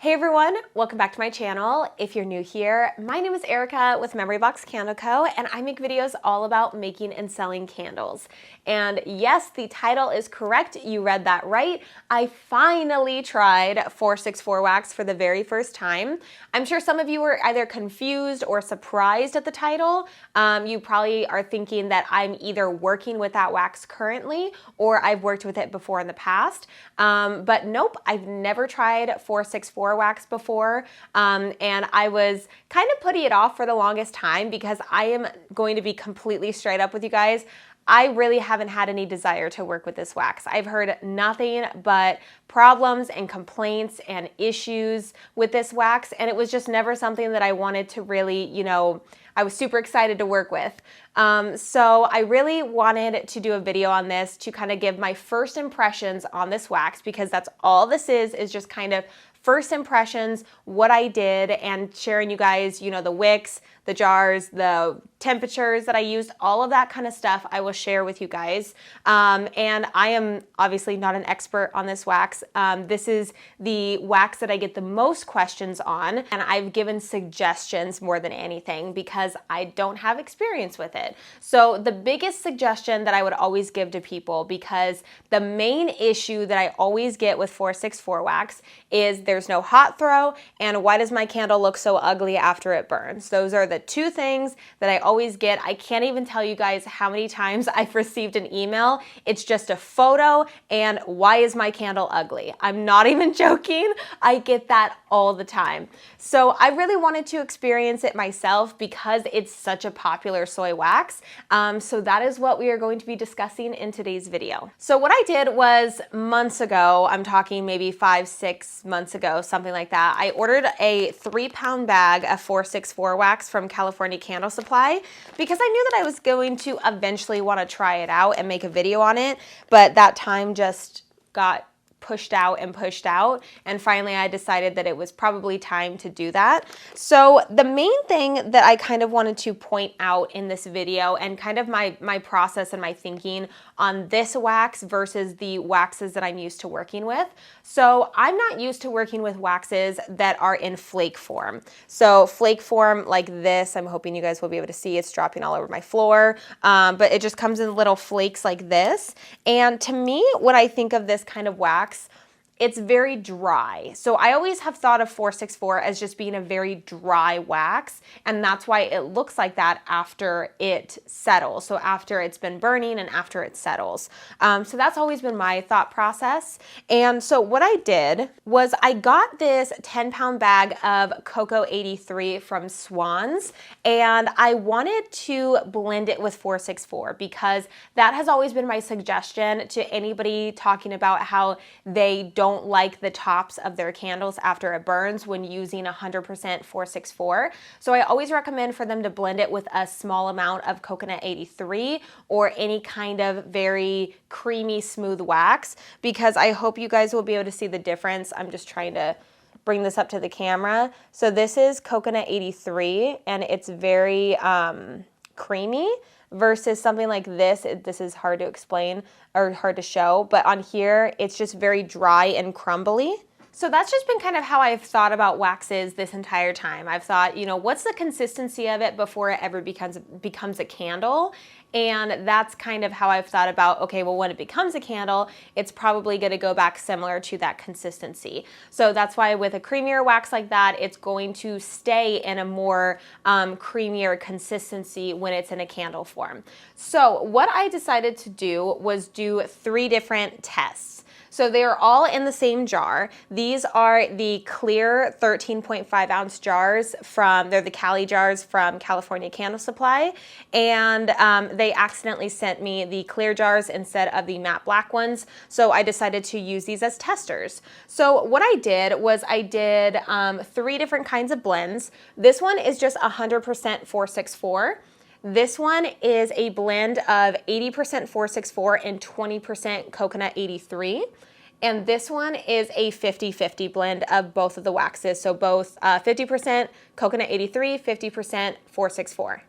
Hey everyone, welcome back to my channel. If you're new here, my name is Erica with Memory Box Candle Co. and I make videos all about making and selling candles. And yes, the title is correct. You read that right. I finally tried 464 wax for the very first time. I'm sure some of you were either confused or surprised at the title. You probably are thinking that I'm either working with that wax currently or I've worked with it before in the past. But nope, I've never tried 464 wax before, and I was kind of putting it off for the longest time because I am going to be completely straight up with you guys. I really haven't had any desire to work with this wax. I've heard nothing but problems and complaints and issues with this wax, and it was just never something that I wanted to really, I was super excited to work with. So I really wanted to do a video on this to kind of give my first impressions on this wax, because that's all this is just kind of first impressions, what I did, and sharing you guys, the wicks, the jars, the temperatures that I used, all of that kind of stuff I will share with you guys. And I am obviously not an expert on this wax. This is the wax that I get the most questions on, and I've given suggestions more than anything because I don't have experience with it. So the biggest suggestion that I would always give to people, because the main issue that I always get with 464 wax is there's no hot throw, and why does my candle look so ugly after it burns? Those are the two things that I always get. I can't even tell you guys how many times I've received an email. It's just a photo and why is my candle ugly? I'm not even joking. I get that all the time. So I really wanted to experience it myself because it's such a popular soy wax. So that is what we are going to be discussing in today's video. So what I did was months ago, I'm talking maybe 5-6 months ago, something like that, I ordered a 3-pound bag of 464 wax from California Candle Supply because I knew that I was going to eventually want to try it out and make a video on it, but that time just got pushed out, and finally I decided that it was probably time to do that. So the main thing that I kind of wanted to point out in this video, and kind of my process and my thinking on this wax versus the waxes that I'm used to working with. So I'm not used to working with waxes that are in flake form. So flake form like this, I'm hoping you guys will be able to see, it's dropping all over my floor, but it just comes in little flakes like this. And to me, when I think of this kind of wax, it's very dry. So I always have thought of 464 as just being a very dry wax, and that's why it looks like that after it settles. So after it's been burning and after it settles. So that's always been my thought process. And so what I did was I got this 10-pound bag of Cocoa 83 from Swans, and I wanted to blend it with 464 because that has always been my suggestion to anybody talking about how they don't like the tops of their candles after it burns when using 100% 464. So I always recommend for them to blend it with a small amount of Coconut 83 or any kind of very creamy, smooth wax, because I hope you guys will be able to see the difference. I'm just trying to bring this up to the camera. So this is Coconut 83, and it's very creamy, versus something like this. This is hard to explain or hard to show, but on here, it's just very dry and crumbly. So that's just been kind of how I've thought about waxes this entire time. I've thought, what's the consistency of it before it ever becomes a candle? And that's kind of how I've thought about, okay, well, when it becomes a candle, it's probably going to go back similar to that consistency. So that's why with a creamier wax like that, it's going to stay in a more creamier consistency when it's in a candle form. So what I decided to do was do 3 different tests. So they are all in the same jar. These are the clear 13.5 ounce jars they're the Cali jars from California Candle Supply. And they accidentally sent me the clear jars instead of the matte black ones. So I decided to use these as testers. So what I did was I did 3 different kinds of blends. This one is just 100% 464. This one is a blend of 80% 464 and 20% Coconut 83. And this one is a 50-50 blend of both of the waxes. So both 50% Coconut 83, 50% 464.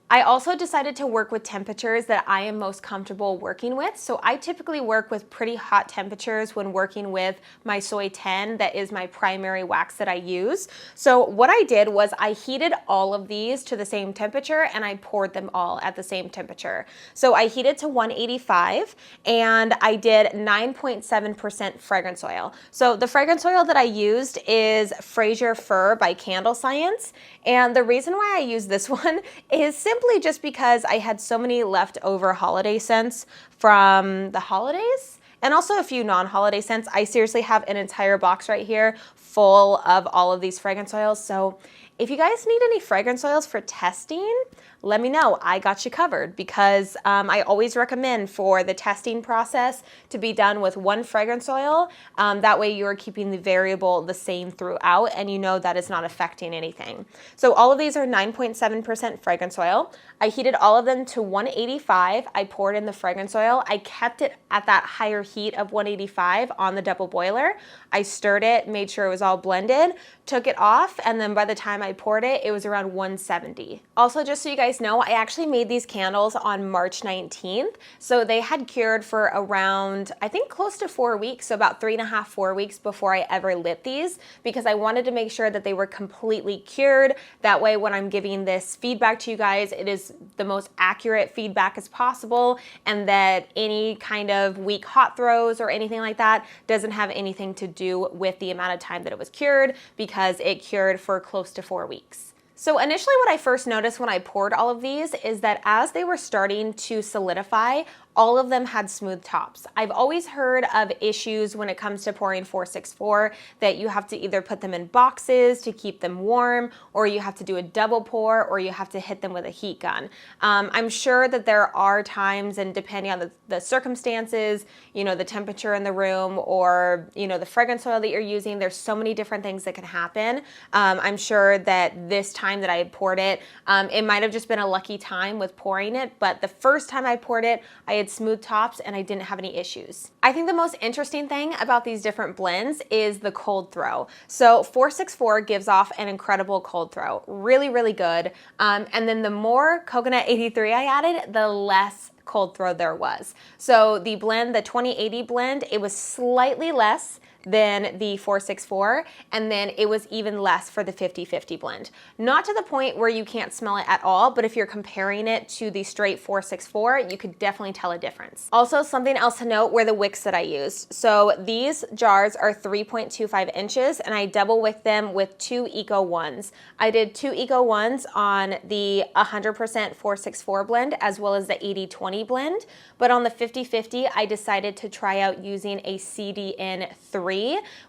I also decided to work with temperatures that I am most comfortable working with. So I typically work with pretty hot temperatures when working with my Soy 10, that is my primary wax that I use. So what I did was I heated all of these to the same temperature and I poured them all at the same temperature. So I heated to 185 and I did 9.7% fragrance oil. So the fragrance oil that I used is Fraser Fur by Candle Science. And the reason why I use this one is simply just because I had so many leftover holiday scents from the holidays and also a few non-holiday scents. I seriously have an entire box right here full of all of these fragrance oils. So if you guys need any fragrance oils for testing, let me know. I got you covered because I always recommend for the testing process to be done with one fragrance oil. That way you're keeping the variable the same throughout and you know that it's not affecting anything. So all of these are 9.7% fragrance oil. I heated all of them to 185. I poured in the fragrance oil. I kept it at that higher heat of 185 on the double boiler. I stirred it, made sure it was all blended, took it off, and then by the time I poured it, it was around 170. Also, just so you guys know, I actually made these candles on March 19th. So they had cured for around, I think close to 4 weeks, so about 3.5, 4 weeks before I ever lit these, because I wanted to make sure that they were completely cured. That way, when I'm giving this feedback to you guys, it is the most accurate feedback as possible, and that any kind of weak hot throws or anything like that doesn't have anything to do with the amount of time that it was cured, because it cured for close to 4 weeks. So initially what I first noticed when I poured all of these is that as they were starting to solidify, all of them had smooth tops. I've always heard of issues when it comes to pouring 464 that you have to either put them in boxes to keep them warm, or you have to do a double pour, or you have to hit them with a heat gun. I'm sure that there are times, and depending on the circumstances, you know, the temperature in the room, or, you know, the fragrance oil that you're using, there's so many different things that can happen. I'm sure that this time that I had poured it, it might have just been a lucky time with pouring it, but the first time I poured it, I had smooth tops and I didn't have any issues. I think the most interesting thing about these different blends is the cold throw. So 464 gives off an incredible cold throw, really, really good. And then the more coconut 83 I added, the less cold throw there was. So the blend, the 2080 blend, it was slightly less than the 464, and then it was even less for the 50/50 blend. Not to the point where you can't smell it at all, but if you're comparing it to the straight 464, you could definitely tell a difference. Also, something else to note were the wicks that I used. So these jars are 3.25 inches, and I double wicked them with 2 Eco 1s. I did 2 Eco 1s on the 100% 464 blend, as well as the 80/20 blend, but on the 50/50, I decided to try out using a CDN 3,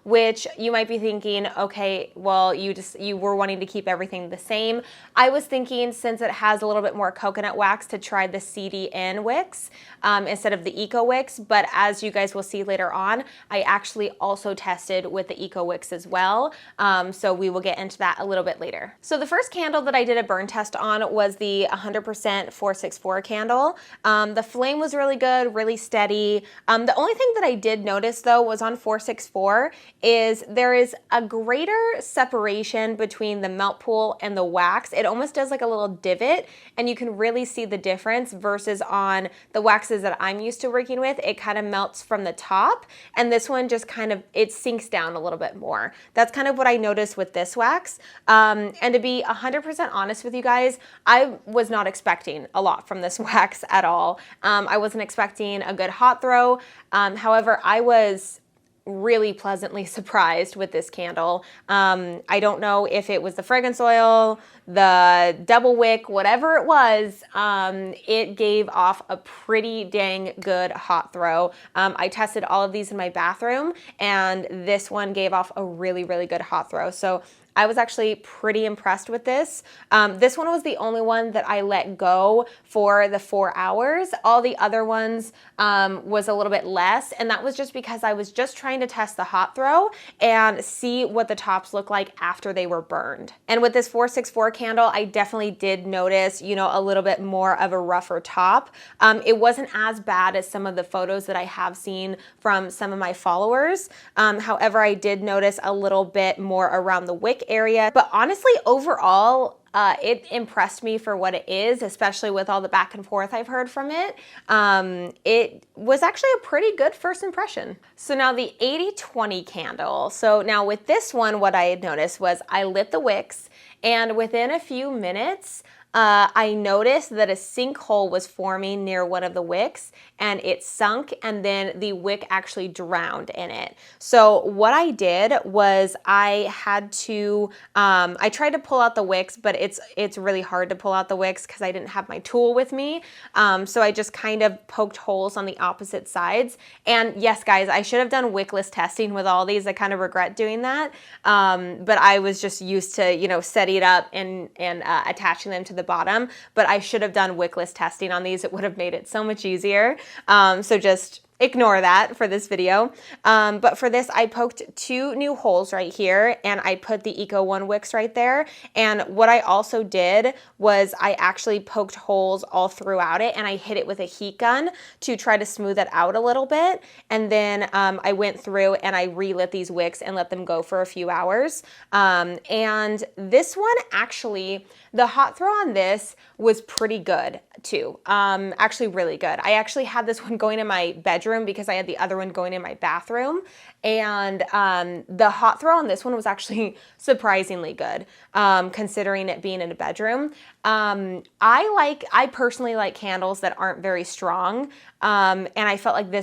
which you might be thinking, okay, well, you were wanting to keep everything the same. I was thinking, since it has a little bit more coconut wax, to try the CDN wicks instead of the Eco wicks, but as you guys will see later on, I actually also tested with the Eco wicks as well, so we will get into that a little bit later. So the first candle that I did a burn test on was the 100% 464 candle. The flame was really good, really steady. The only thing that I did notice though was on 464 is there is a greater separation between the melt pool and the wax. It almost does like a little divot, and you can really see the difference versus on the waxes that I'm used to working with. It kind of melts from the top, and this one just kind of, it sinks down a little bit more. That's kind of what I noticed with this wax. And to be 100% honest with you guys, I was not expecting a lot from this wax at all. I wasn't expecting a good hot throw. However, I was really pleasantly surprised with this candle. I don't know if it was the fragrance oil, the double wick, whatever it was, it gave off a pretty dang good hot throw. I tested all of these in my bathroom, and this one gave off a really, really good hot throw. So I was actually pretty impressed with this. This one was the only one that I let go for the 4 hours. All the other ones was a little bit less, and that was just because I was just trying to test the hot throw and see what the tops look like after they were burned. And with this 464 candle, I definitely did notice, you know, a little bit more of a rougher top. It wasn't as bad as some of the photos that I have seen from some of my followers. However, I did notice a little bit more around the wick area. But honestly, overall, it impressed me for what it is, especially with all the back and forth I've heard from it. It was actually a pretty good first impression. So now the 80-20 candle. So now with this one, what I had noticed was I lit the wicks, and within a few minutes, I noticed that a sinkhole was forming near one of the wicks, and it sunk, and then the wick actually drowned in it. So what I did was I had to, I tried to pull out the wicks, but it's really hard to pull out the wicks because I didn't have my tool with me. So I just kind of poked holes on the opposite sides. And yes, guys, I should have done wickless testing with all these. I kind of regret doing that. But I was just used to, you know, setting it up and attaching them to the bottom, but I should have done wickless testing on these. It would have made it so much easier. So just ignore that for this video. But for this, I poked 2 new holes right here, and I put the Eco 1 wicks right there. And what I also did was I actually poked holes all throughout it, and I hit it with a heat gun to try to smooth it out a little bit. And then I went through and I relit these wicks and let them go for a few hours. And this one, actually, the hot throw on this was pretty good too. Actually really good. I actually had this one going in my bedroom because I had the other one going in my bathroom. And the hot throw on this one was actually surprisingly good, considering it being in a bedroom. I personally like candles that aren't very strong. And I felt like the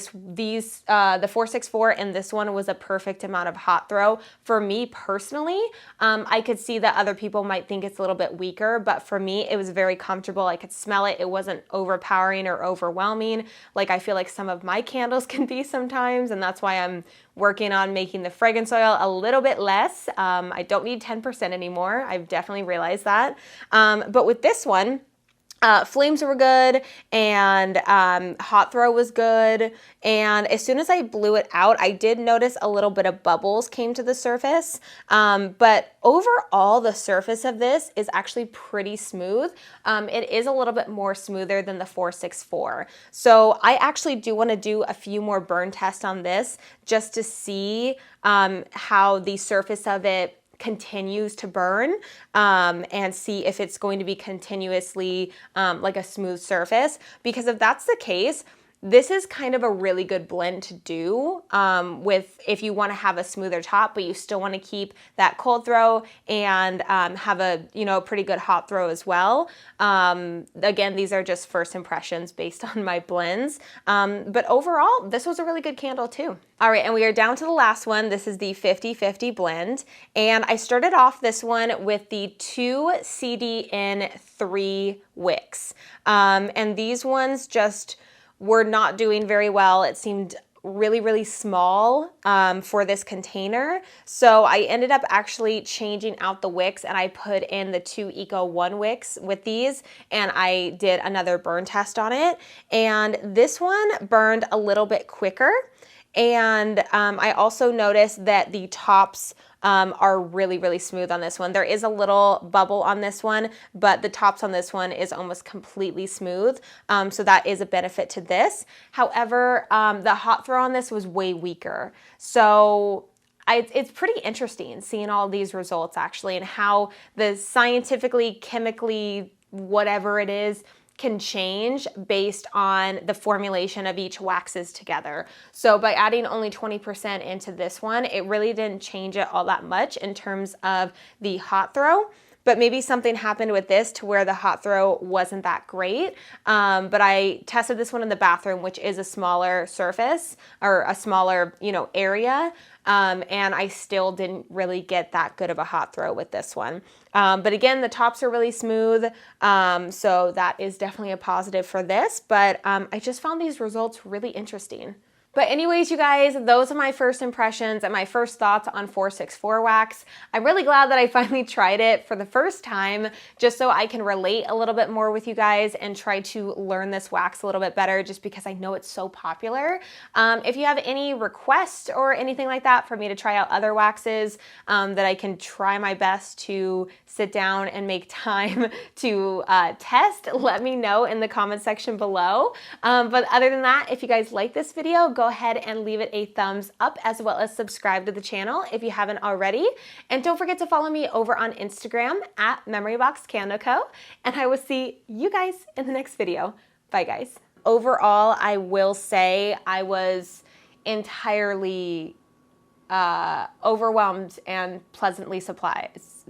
464 and this one was a perfect amount of hot throw for me personally. I could see that other people might think it's a little bit weaker, but for me, it was very comfortable. I could smell it. It wasn't overpowering or overwhelming like I feel like some of my candles can be sometimes, and that's why I'm working on making the fragrance oil a little bit less. I don't need 10% anymore. I've definitely realized that. But with this one, flames were good, and hot throw was good. And as soon as I blew it out, I did notice a little bit of bubbles came to the surface. But overall, the surface of this is actually pretty smooth. It is a little bit more smoother than the 464. So I actually do want to do a few more burn tests on this just to see how the surface of it continues to burn, and see if it's going to be continuously like a smooth surface. Because if that's the case, this is kind of a really good blend to do with if you want to have a smoother top, but you still want to keep that cold throw and have a pretty good hot throw as well. Again, these are just first impressions based on my blends, but overall, this was a really good candle too. All right, and we are down to the last one. This is the 50-50 blend, and I started off this one with the 2 CDN 3 wicks, and these ones just were not doing very well. It seemed really, really small for this container. So I ended up actually changing out the wicks, and I put in the 2 Eco 1 wicks with these, and I did another burn test on it. And this one burned a little bit quicker. And I also noticed that the tops are really, really smooth on this one. There is a little bubble on this one, but the tops on this one is almost completely smooth. So that is a benefit to this. However, the hot throw on this was way weaker. So it's pretty interesting seeing all these results actually, and how the scientifically, chemically, whatever it is, can change based on the formulation of each waxes together. So by adding only 20% into this one, it really didn't change it all that much in terms of the hot throw. But maybe something happened with this to where the hot throw wasn't that great. But I tested this one in the bathroom, which is a smaller surface or a smaller, area. And I still didn't really get that good of a hot throw with this one. But again, the tops are really smooth. So that is definitely a positive for this. But I just found these results really interesting. But anyways, you guys, those are my first impressions and my first thoughts on 464 wax. I'm really glad that I finally tried it for the first time, just so I can relate a little bit more with you guys and try to learn this wax a little bit better, just because I know it's so popular. If you have any requests or anything like that for me to try out other waxes that I can try my best to sit down and make time to test, let me know in the comment section below. But other than that, if you guys like this video, go go ahead and leave it a thumbs up, as well as subscribe to the channel if you haven't already. And don't forget to follow me over on Instagram at MemoryBoxCandleCo. And I will see you guys in the next video. Bye, guys. Overall, I will say I was entirely overwhelmed and pleasantly surprised.